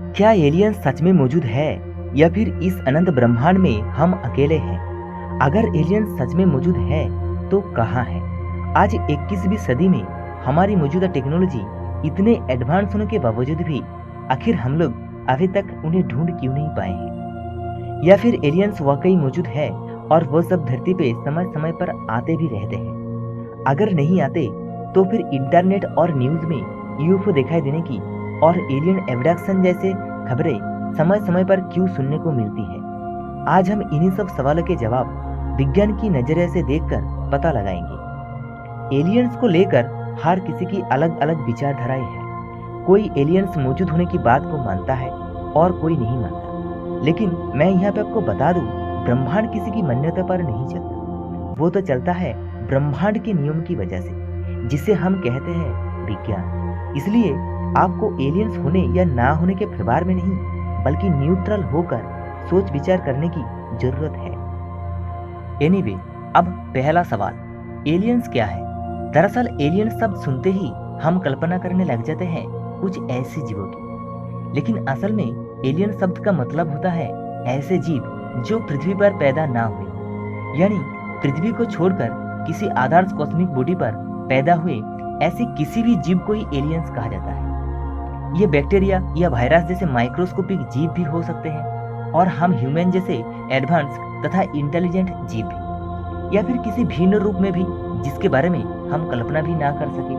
क्या एलियन सच में मौजूद है या फिर इस अनंत ब्रह्मांड में हम अकेले हैं? अगर एलियन सच में मौजूद है तो कहाँ है? आज 21वीं सदी में हमारी मौजूदा टेक्नोलॉजी इतने एडवांस होने के बावजूद भी आखिर हम लोग अभी तक उन्हें ढूंढ क्यों नहीं पाए हैं? या फिर एलियंस वाकई मौजूद है और वो सब धरती पे समय समय पर आते भी रहते हैं? अगर नहीं आते तो फिर इंटरनेट और न्यूज में यूएफओ दिखाई देने की और एलियन एब्डक्शन जैसे खबरें समय समय पर क्यों सुनने को मिलती है? आज हम इन्हीं सब सवालों के जवाब विज्ञान की नजरिए से देखकर पता लगाएंगे। एलियंस को लेकर हर किसी की अलग अलग विचारधाराएं हैं। कोई एलियंस मौजूद होने की बात को मानता है और कोई नहीं मानता। लेकिन मैं यहाँ पे आपको बता दूं, ब्रह्मांड किसी की मान्यता पर नहीं चलता। वो तो चलता है ब्रह्मांड के नियम की वजह से, जिसे हम कहते हैं विज्ञान। इसलिए आपको एलियंस होने या ना होने के व्यवहार में नहीं, बल्कि न्यूट्रल होकर सोच विचार करने की जरूरत है। एनीवे, अब पहला सवाल, एलियंस क्या है? दरअसल एलियन शब्द सुनते ही हम कल्पना करने लग जाते हैं कुछ ऐसे जीवों की, लेकिन असल में एलियन शब्द का मतलब होता है ऐसे जीव जो पृथ्वी पर पैदा ना हुए, यानी पृथ्वी को छोड़कर किसी आदर्श कॉस्मिक बॉडी पर पैदा हुए ऐसे किसी भी जीव को ही एलियंस कहा जाता है। ये बैक्टीरिया या वायरस जैसे माइक्रोस्कोपिक जीव भी हो सकते हैं, और हम ह्यूमन जैसे एडवांस तथा इंटेलिजेंट जीव भी, या फिर किसी भिन्न रूप में भी जिसके बारे में हम कल्पना भी ना कर सके।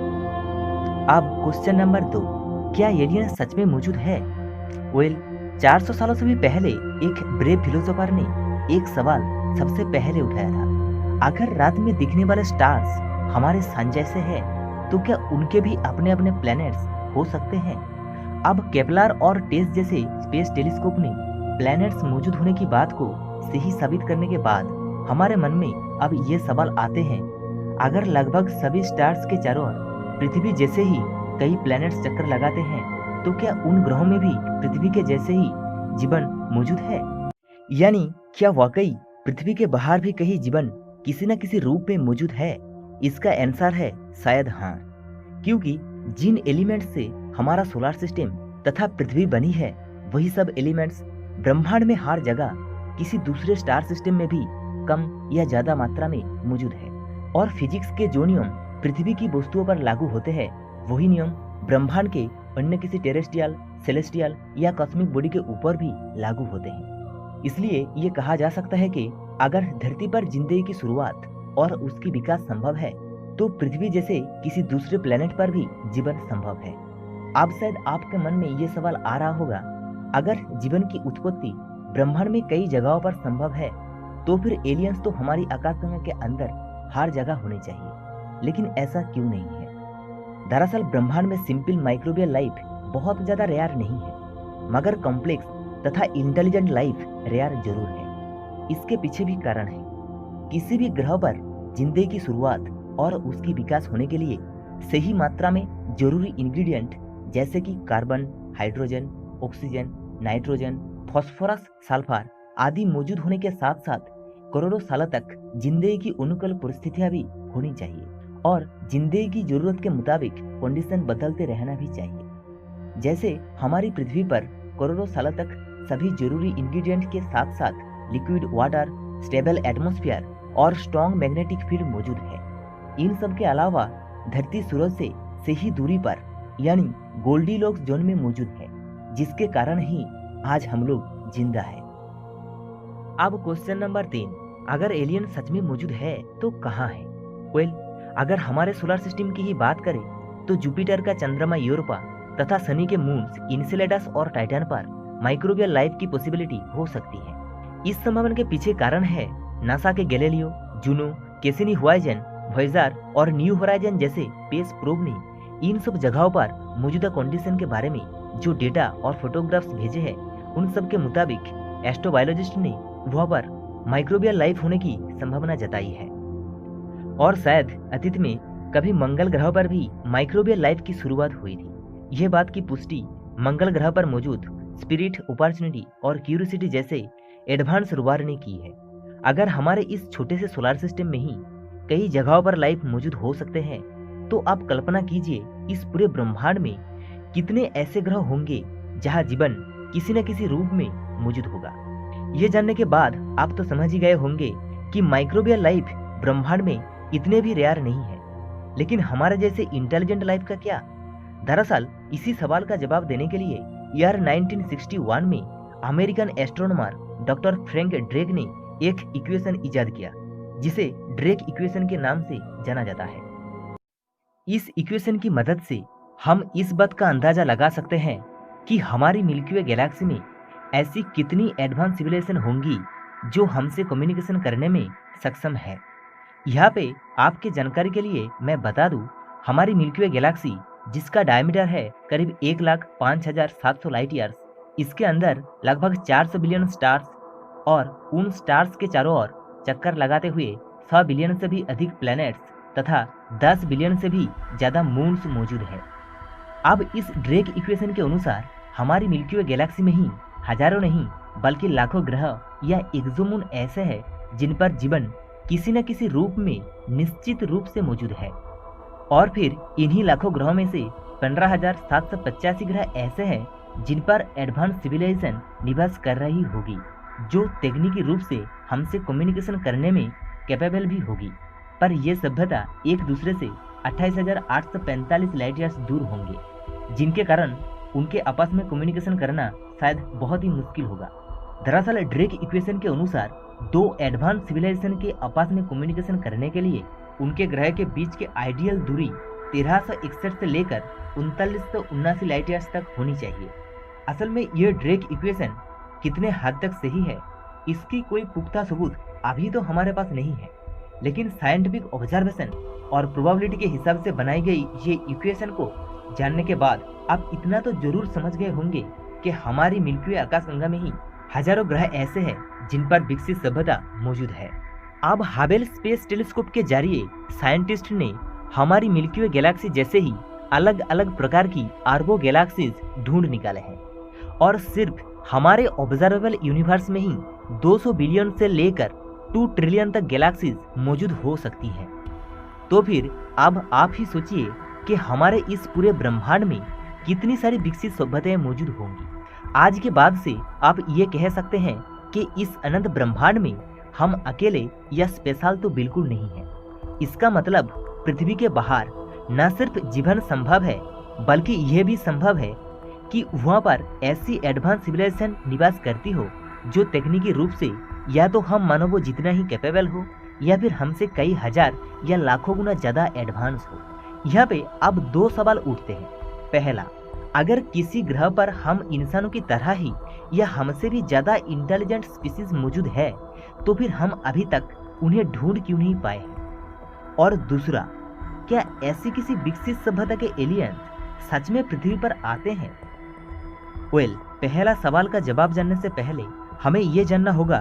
अब क्वेश्चन नंबर 2, क्या एलियन सच में मौजूद है? वेल, 400 सालों से भी पहले एक ब्रेव फिलोसोफर ने एक सवाल सबसे पहले उठाया था। अगर रात में दिखने वाले स्टार्स हमारे सन जैसे हैं, तो क्या उनके भी अपने अपने प्लैनेट्स हो सकते हैं? अब केपलर और टेस जैसे स्पेस टेलीस्कोप ने प्लैनेट्स मौजूद होने की बात को सही साबित करने के बाद हमारे मन में अब ये सवाल आते हैं, अगर लगभग सभी स्टार्स के चारों ओर पृथ्वी जैसे ही कई प्लैनेट्स चक्कर लगाते हैं, तो क्या उन ग्रहों में भी पृथ्वी के जैसे ही जीवन मौजूद है? यानी क्या वाकई पृथ्वी के बाहर भी कहीं जीवन किसी न किसी रूप में मौजूद है? इसका आंसर है शायद हाँ, क्योंकि जिन एलिमेंट्स से हमारा सोलर सिस्टम तथा पृथ्वी बनी है, वही सब एलिमेंट्स ब्रह्मांड में हर जगह किसी दूसरे स्टार सिस्टम में भी कम या ज्यादा मात्रा में मौजूद है। और फिजिक्स के जो नियम पृथ्वी की वस्तुओं पर लागू होते हैं, वही नियम ब्रह्मांड के अन्य किसी टेरेस्ट्रियल, सेलेस्टियल या कॉस्मिक बॉडी के ऊपर भी लागू होते हैं। इसलिए ये कहा जा सकता है कि अगर धरती पर जिंदगी की शुरुआत और उसकी विकास संभव है, तो पृथ्वी जैसे किसी दूसरे प्लेनेट पर भी जीवन संभव है। अब शायद आपके मन में ये सवाल आ रहा होगा, अगर जीवन की उत्पत्ति ब्रह्मांड में कई जगहों पर संभव है, तो फिर एलियंस तो हमारी आकाशगंगा के अंदर हर जगह होने चाहिए। लेकिन ऐसा क्यों नहीं है? दरअसल ब्रह्मांड में सिंपल माइक्रोबियल लाइफ बहुत ज्यादा रेयर नहीं है, मगर कॉम्प्लेक्स तथा इंटेलिजेंट लाइफ रेयर जरूर है। इसके पीछे भी कारण है। किसी भी ग्रह पर जिंदगी की शुरुआत और उसकी विकास होने के लिए सही मात्रा में जरूरी इंग्रेडिएंट जैसे कि carbon, hydrogen, oxygen, nitrogen, phosphorus, sulphur आदि मौजूद होने के साथ साथ करोड़ों सालों तक जिंदगी की अनुकूल परिस्थितियां भी होनी चाहिए, और जिंदगी की जरूरत के मुताबिक कंडीशन बदलते रहना भी चाहिए। जैसे हमारी पृथ्वी पर करोड़ों सालों तक सभी जरूरी इंग्रेडिएंट के साथ साथ लिक्विड वाटर, स्टेबल एटमॉस्फेयर और स्ट्रॉन्ग मैग्नेटिक फील्ड मौजूद है। इन सब के अलावा धरती सूरज से सही दूरी पर यानी गोल्डीलॉक्स जोन में मौजूद है, जिसके कारण ही आज हम लोग जिंदा है। अब क्वेश्चन नंबर 3, अगर एलियन सच में मौजूद है तो कहाँ है? वेल, अगर हमारे सोलर सिस्टम की ही बात करें तो जुपिटर का चंद्रमा यूरोपा तथा शनि के मून्स इनसेलेडस और टाइटन पर माइक्रोबियल लाइफ की पॉसिबिलिटी हो सकती है। इस संभावना के पीछे कारण है नासा के गैलीलियो, जूनो, कैसिनी हुआइजन, वॉयेजर और न्यू होराइजन जैसे स्पेस प्रोब ने इन सब जगहों पर मौजूदा कंडीशन के बारे में जो डेटा और फोटोग्राफ्स भेजे हैं, उन सब के मुताबिक एस्ट्रोबायोलॉजिस्ट ने वहां पर माइक्रोबियल लाइफ होने की संभावना जताई है। और शायद अतीत में कभी मंगल ग्रह पर भी माइक्रोबियल लाइफ की शुरुआत हुई थी। यह बात की पुष्टि मंगल ग्रह पर मौजूद स्पिरिट, अपॉर्चुनिटी और क्यूरियोसिटी जैसे एडवांस रोवर ने की है। अगर हमारे इस छोटे से सोलर सिस्टम में ही कई जगहों पर लाइफ मौजूद हो सकते हैं, तो आप कल्पना कीजिए इस पूरे ब्रह्मांड में कितने ऐसे ग्रह होंगे जहां जीवन किसी न किसी रूप में मौजूद होगा। ये जानने के बाद आप तो समझ ही गए होंगे कि माइक्रोबियल लाइफ ब्रह्मांड में इतने भी रेयर नहीं है। लेकिन हमारे जैसे इंटेलिजेंट लाइफ का क्या? दरअसल इसी सवाल का जवाब देने के लिए ईयर 1961 में American astronomer doctor Frank Drake ने एक इक्वेशन इजाद किया, जिसे ड्रेक इक्वेशन के नाम से जाना जाता है। इस इक्वेशन की मदद से हम इस बात का अंदाजा लगा सकते हैं कि हमारी मिल्की वे गैलेक्सी में ऐसी कितनी एडवांस सिविलाइजेशन होंगी जो हमसे कम्युनिकेशन करने में सक्षम है। यहाँ पे आपके जानकारी के लिए मैं बता दूं, हमारी मिल्की वे गैलेक्सी जिसका डायमीटर है करीब 1,05,700 लाइट ईयर्स, इसके अंदर लगभग 400 बिलियन स्टार्स और उन स्टार्स के चारों ओर चक्कर लगाते हुए 100 बिलियन से भी अधिक प्लैनेट्स तथा 10 बिलियन से भी ज़्यादा मून्स मौजूद है। अब इस ड्रेक इक्वेशन के अनुसार हमारी मिल्की वे गैलेक्सी में ही हजारों नहीं बल्कि लाखों ग्रह या एक्सोमून ऐसे हैं जिन पर जीवन किसी न किसी रूप में निश्चित रूप से मौजूद है। और फिर इन्हीं लाखों ग्रहों में से 15,785 ग्रह ऐसे हैं जिन पर एडवांस सिविलाइजेशन निवास कर रही होगी, जो तकनीकी रूप से हमसे कम्युनिकेशन करने में कैपेबल भी होगी। पर यह सभ्यता एक दूसरे से 28,845 लाइट ईयर्स दूर होंगे, जिनके कारण उनके आपस में कम्युनिकेशन करना शायद बहुत ही मुश्किल होगा। दरअसल ड्रेक इक्वेशन के अनुसार दो एडवांस सिविलाइजेशन के आपस में कम्युनिकेशन करने के लिए उनके ग्रह के बीच की आइडियल दूरी 1361 से लेकर 3979 लाइट ईयर्स तक होनी चाहिए। असल में यह ड्रेक इक्वेशन कितने हद तक सही है, इसकी कोई पुख्ता सबूत अभी तो हमारे पास नहीं है, लेकिन साइंटिफिक ऑब्जर्वेशन और प्रोबेबिलिटी के हिसाब से बनाई गई ये इक्वेशन को जानने के बाद आप इतना तो जरूर समझ गए होंगे कि हमारी मिल्की वे आकाशगंगा में ही हजारों ग्रह ऐसे हैं जिन पर विकसित सभ्यता मौजूद है। अब हाबेल स्पेस टेलीस्कोप के जरिए साइंटिस्ट ने हमारी मिल्की वे गैलेक्सी जैसे ही अलग अलग प्रकार की अरबों गैलेक्सीज ढूंढ निकाले हैं, और सिर्फ हमारे ऑब्जर्वेबल यूनिवर्स में ही 200 बिलियन से लेकर 2 ट्रिलियन तक गैलेक्सीज मौजूद हो सकती हैं। तो फिर अब आप ही सोचिए कि हमारे इस पूरे ब्रह्मांड में कितनी सारी विकसित सभ्यताएं मौजूद होंगी। आज के बाद से आप ये कह सकते हैं कि इस अनंत ब्रह्मांड में हम अकेले या स्पेशल तो बिल्कुल नहीं है। इसका मतलब पृथ्वी के बाहर न सिर्फ जीवन संभव है, बल्कि यह भी संभव है कि वहाँ पर ऐसी एडवांस सिविलाइजेशन निवास करती हो जो तकनीकी रूप से या तो हम मानवों जितना ही कैपेबल हो या फिर हमसे कई हजार या लाखों गुना ज्यादा एडवांस हो। यहाँ पे अब दो सवाल उठते हैं। पहला, अगर किसी ग्रह पर हम इंसानों की तरह ही या हमसे भी ज्यादा इंटेलिजेंट स्पीसीज मौजूद है, तो फिर हम अभी तक उन्हें ढूंढ क्यों नहीं पाए हैं? और दूसरा, क्या ऐसी किसी विकसित सभ्यता के एलियंस सच में पृथ्वी पर आते हैं? पहला सवाल का जवाब जानने से पहले हमें यह जानना होगा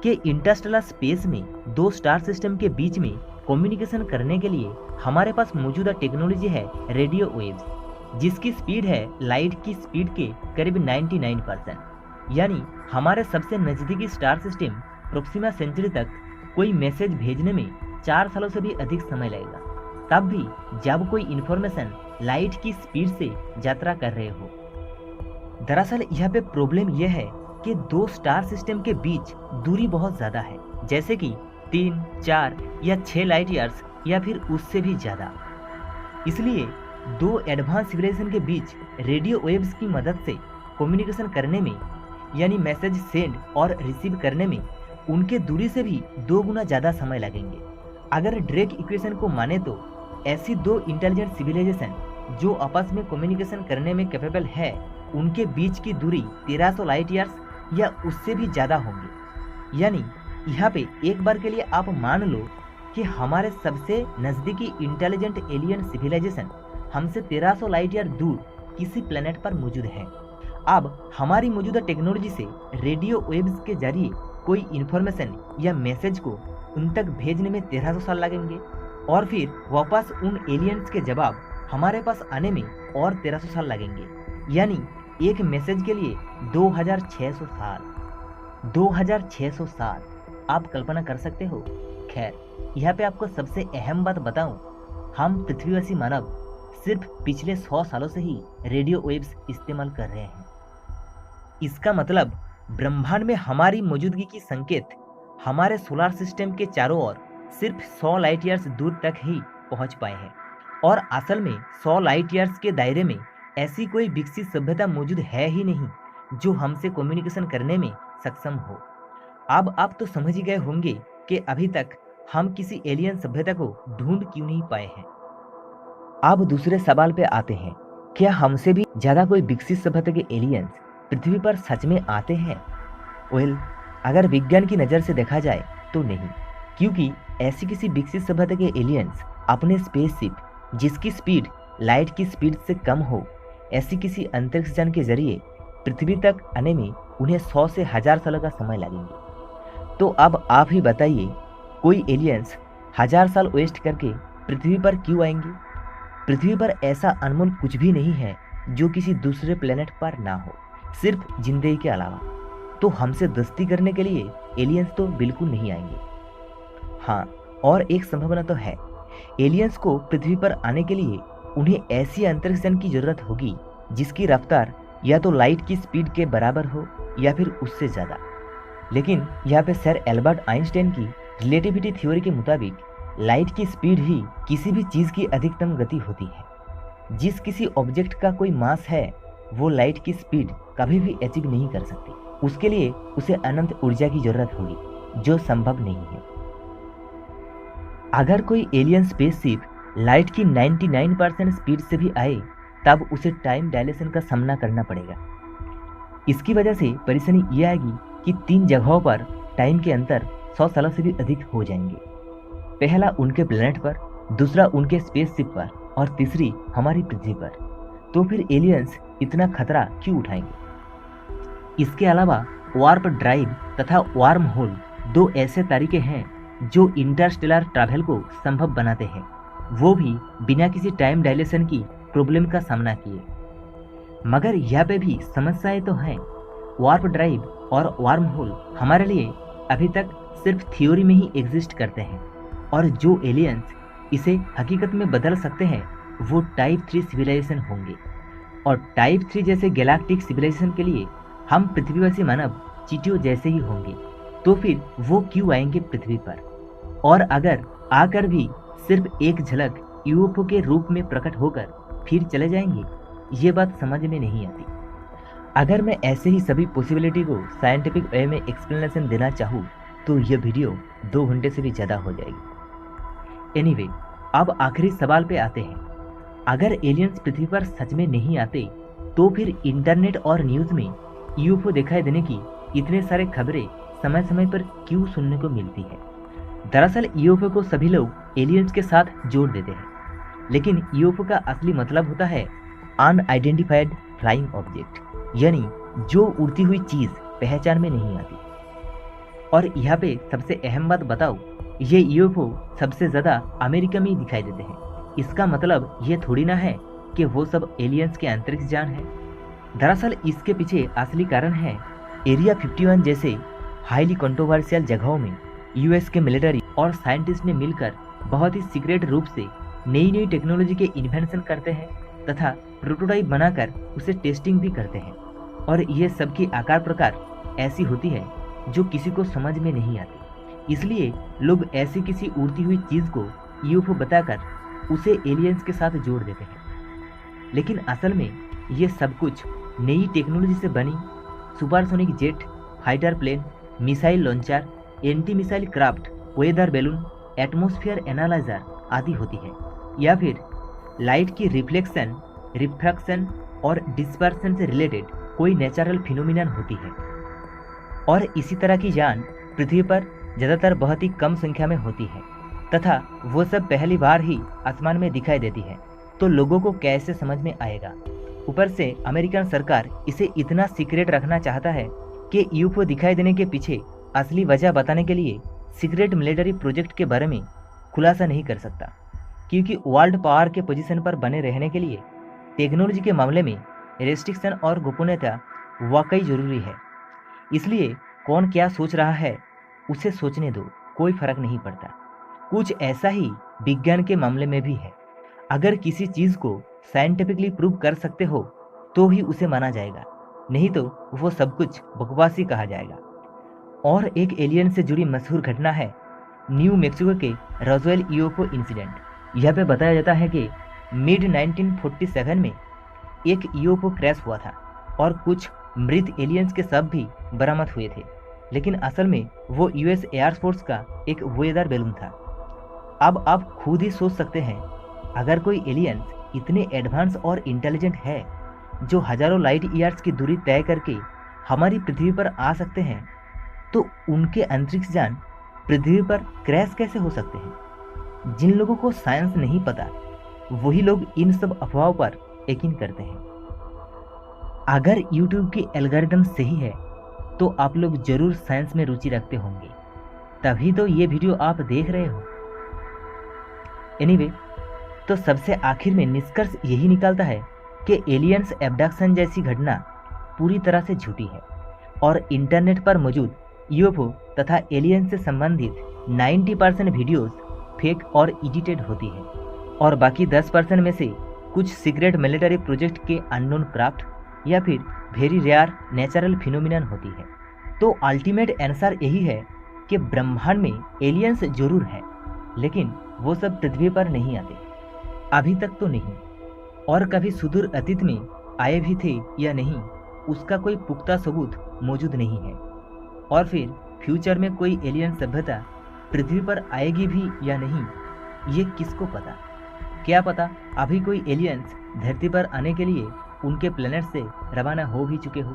कि इंटरस्टेलर स्पेस में दो स्टार सिस्टम के बीच में कम्युनिकेशन करने के लिए हमारे पास मौजूदा टेक्नोलॉजी है रेडियो वेव्स, जिसकी स्पीड है लाइट की स्पीड के करीब 99%। यानी हमारे सबसे नजदीकी स्टार सिस्टम प्रोक्सिमा सेंचुरी तक कोई मैसेज भेजने में 4 सालों से भी अधिक समय लगेगा, तब भी जब कोई इन्फॉर्मेशन लाइट की स्पीड से यात्रा कर रहे हो। दरअसल यहाँ पे प्रॉब्लम यह है कि दो स्टार सिस्टम के बीच दूरी बहुत ज्यादा है, जैसे कि 3, 4 या 6 लाइट ईयर्स या फिर उससे भी ज्यादा। इसलिए दो एडवांस सिविलाइजेशन के बीच रेडियो वेव्स की मदद से कम्युनिकेशन करने में, यानी मैसेज सेंड और रिसीव करने में, उनके दूरी से भी 2 गुना ज्यादा समय लगेंगे। अगर ड्रेक इक्वेशन को माने तो ऐसी दो इंटेलिजेंट सिविलाइजेशन जो आपस में कम्युनिकेशन करने में कैपेबल है, उनके बीच की दूरी 1300 लाइट ईयर्स या उससे भी ज्यादा होंगे। यानी यहाँ पे एक बार के लिए आप मान लो कि हमारे सबसे नजदीकी इंटेलिजेंट एलियन सिविलाइजेशन हमसे 1300 लाइट ईयर दूर किसी प्लेनेट पर मौजूद है। अब हमारी मौजूदा टेक्नोलॉजी से रेडियो वेव्स के जरिए कोई इन्फॉर्मेशन या मैसेज को उन तक भेजने में 1300 साल लगेंगे, और फिर वापस उन एलियंस के जवाब हमारे पास आने में और 1300 साल लगेंगे। यानी एक मैसेज के लिए 2600 साल। 2600 साल आप कल्पना कर सकते हो। खैर, यहाँ पे आपको सबसे अहम बात बताऊं, हम पृथ्वीवासी मानव सिर्फ पिछले 100 सालों से ही रेडियो वेव्स इस्तेमाल कर रहे हैं। इसका मतलब ब्रह्मांड में हमारी मौजूदगी की संकेत हमारे सोलर सिस्टम के चारों ओर सिर्फ 100 लाइट ईयर्स दूर तक ही पहुंच पाए हैं। और असल में 100 लाइट ईयर्स के दायरे में ऐसी कोई विकसित सभ्यता मौजूद है ही नहीं जो हमसे कम्युनिकेशन करने में सक्षम हो। अब आप तो समझ ही गए होंगे कि अभी तक हम किसी एलियन सभ्यता को ढूंढ क्यों नहीं पाए हैं। अब दूसरे सवाल पे आते हैं, क्या हमसे भी ज्यादा कोई विकसित सभ्यता के एलियंस पृथ्वी पर सच में आते हैं? वेल, अगर विज्ञान की नज़र से देखा जाए तो नहीं, क्योंकि ऐसी किसी विकसित सभ्यता के एलियंस अपने स्पेसशिप जिसकी स्पीड लाइट की स्पीड से कम हो, ऐसी किसी अंतरिक्ष यान के जरिए पृथ्वी तक आने में उन्हें 100 से 1000 सालों का समय लगेंगे। तो अब आप ही बताइए, कोई एलियंस 1000 साल वेस्ट करके पृथ्वी पर क्यों आएंगे? पृथ्वी पर ऐसा अनमोल कुछ भी नहीं है जो किसी दूसरे प्लेनेट पर ना हो, सिर्फ जिंदगी के अलावा। तो हमसे दोस्ती करने के लिए एलियंस तो बिल्कुल नहीं आएंगे। हाँ, और एक संभावना तो है, एलियंस को पृथ्वी पर आने के लिए उन्हें ऐसी अंतरिक्ष यान की जरूरत होगी जिसकी रफ्तार या तो लाइट की स्पीड के बराबर हो या फिर उससे ज़्यादा। लेकिन यहाँ पे सर एल्बर्ट आइंस्टाइन की रिलेटिविटी थ्योरी के मुताबिक लाइट की स्पीड ही किसी भी चीज़ की अधिकतम गति होती है। जिस किसी ऑब्जेक्ट का कोई मास है वो लाइट की स्पीड कभी भी अचीव नहीं कर सकती। उसके लिए उसे अनंत ऊर्जा की जरूरत होगी, जो संभव नहीं है। अगर कोई एलियन स्पेसशिप लाइट की 99% स्पीड से भी आए तब उसे टाइम डायलेशन का सामना करना पड़ेगा। इसकी वजह से परेशानी ये आएगी कि 3 जगहों पर टाइम के अंतर 100 सालों से भी अधिक हो जाएंगे। पहला उनके प्लेनेट पर, दूसरा उनके स्पेसशिप पर और तीसरी हमारी पृथ्वी पर। तो फिर एलियंस इतना खतरा क्यों उठाएंगे? इसके अलावा वार्प ड्राइव तथा वार्म होल 2 ऐसे तरीके हैं जो इंटरस्टेलर ट्रैवल को संभव बनाते हैं, वो भी बिना किसी टाइम डायलेशन की प्रॉब्लम का सामना किए। मगर यहाँ पे भी समस्याएं तो हैं। वार्प ड्राइव और वार्म होल हमारे लिए अभी तक सिर्फ थ्योरी में ही एग्जिस्ट करते हैं, और जो एलियंस इसे हकीकत में बदल सकते हैं वो टाइप 3 सिविलाइजेशन होंगे। और टाइप 3 जैसे गैलेक्टिक सिविलाइजेशन के लिए हम पृथ्वीवासी मानव चींटियों जैसे ही होंगे। तो फिर वो क्यों आएंगे पृथ्वी पर? और अगर आकर भी सिर्फ एक झलक यूएफओ के रूप में प्रकट होकर फिर चले जाएंगे, ये बात समझ में नहीं आती। अगर मैं ऐसे ही सभी पॉसिबिलिटी को साइंटिफिक वे में एक्सप्लेनेशन देना चाहूँ तो यह वीडियो 2 घंटे से भी ज़्यादा हो जाएगी। एनीवे, अब आखिरी सवाल पे आते हैं। अगर एलियंस पृथ्वी पर सच में नहीं आते तो फिर इंटरनेट और न्यूज़ में यूएफओ दिखाई देने की इतने सारे खबरें समय समय पर क्यों सुनने को मिलती है? दरअसल यूएफओ को सभी लोग एलियंस के साथ जोड़ देते हैं, लेकिन यूएफओ का असली मतलब होता है अनआइडेंटिफाइड फ्लाइंग ऑब्जेक्ट, यानी जो उड़ती हुई चीज़ पहचान में नहीं आती। और यहाँ पे सबसे अहम बात बताओ, ये यूएफओ सबसे ज़्यादा अमेरिका में ही दिखाई देते हैं। इसका मतलब ये थोड़ी ना है कि वो सब एलियंस के अंतरिक्ष यान है। दरअसल इसके पीछे असली कारण है एरिया 51 जैसे हाईली कंट्रोवर्शियल जगहों में यूएस के मिलिट्री और साइंटिस्ट ने मिलकर बहुत ही सीक्रेट रूप से नई नई टेक्नोलॉजी के इन्वेंशन करते हैं तथा प्रोटोटाइप बनाकर उसे टेस्टिंग भी करते हैं। और ये सबकी आकार प्रकार ऐसी होती है जो किसी को समझ में नहीं आती। इसलिए लोग ऐसी किसी उड़ती हुई चीज़ को यूएफओ बताकर उसे एलियंस के साथ जोड़ देते हैं। लेकिन असल में ये सब कुछ नई टेक्नोलॉजी से बनी supersonic jet, fighter plane, missile launcher, anti missile craft, weather balloon, atmosphere analyser आदि होती है, या फिर लाइट की रिफ्लेक्शन, रिफ्रैक्शन और डिस्पर्सन से रिलेटेड कोई नेचुरल फिनोमिनन होती है। और इसी तरह की यान पृथ्वी पर ज़्यादातर बहुत ही कम संख्या में होती है तथा वो सब पहली बार ही आसमान में दिखाई देती है। तो लोगों को कैसे समझ में आएगा? ऊपर से अमेरिकन सरकार इसे इतना सीक्रेट रखना चाहता है कि यूएफओ दिखाई देने के पीछे असली वजह बताने के लिए सीक्रेट मिलिट्री प्रोजेक्ट के बारे में खुलासा नहीं कर सकता, क्योंकि वर्ल्ड पावर के पोजीशन पर बने रहने के लिए टेक्नोलॉजी के मामले में रेस्ट्रिक्शन और गोपनीयता वाकई जरूरी है। इसलिए कौन क्या सोच रहा है उसे सोचने दो, कोई फर्क नहीं पड़ता। कुछ ऐसा ही विज्ञान के मामले में भी है। अगर किसी चीज़ को साइंटिफिकली प्रूव कर सकते हो तो ही उसे माना जाएगा, नहीं तो वो सब कुछ बकवास ही कहा जाएगा। और एक एलियन से जुड़ी मशहूर घटना है न्यू मैक्सिको के रोजवेल यूएफओ इंसिडेंट। यह पे बताया जाता है कि मिड 1947 में एक यूएफओ क्रैश हुआ था और कुछ मृत एलियंस के शव भी बरामद हुए थे, लेकिन असल में वो यूएस एयरफोर्स का एक वोयेदार बैलून था। अब आप खुद ही सोच सकते हैं, अगर कोई एलियंस इतने एडवांस और इंटेलिजेंट है जो हजारों लाइट ईयर्स की दूरी तय करके हमारी पृथ्वी पर आ सकते हैं, तो उनके अंतरिक्ष यान पृथ्वी पर क्रैश कैसे हो सकते हैं। जिन लोगों को साइंस नहीं पता वही लोग इन सब अफवाहों पर यकीन करते हैं। अगर YouTube की एल्गोरिदम सही है तो आप लोग जरूर साइंस में रुचि रखते होंगे, तभी तो ये वीडियो आप देख रहे हो। एनीवे, तो सबसे आखिर में निष्कर्ष यही निकलता है कि एलियंस एब्डक्शन जैसी घटना पूरी तरह से झूठी है और इंटरनेट पर मौजूद यूएफओ तथा एलियन से संबंधित 90% वीडियोस फेक और एडिटेड होती है और बाकी 10% में से कुछ सीक्रेट मिलिट्री प्रोजेक्ट के अननोन क्राफ्ट या फिर वेरी रेयर नेचुरल फिनोमिनन होती है। तो अल्टीमेट आंसर यही है कि ब्रह्मांड में एलियंस जरूर है, लेकिन वो सब पृथ्वी पर नहीं आते, अभी तक तो नहीं, और कभी सुदूर अतीत में आए भी थे या नहीं उसका कोई पुख्ता सबूत मौजूद नहीं है। और फिर फ्यूचर में कोई एलियन सभ्यता पृथ्वी पर आएगी भी या नहीं, ये किसको पता। क्या पता अभी कोई एलियंस धरती पर आने के लिए उनके प्लेनेट से रवाना हो भी चुके हो।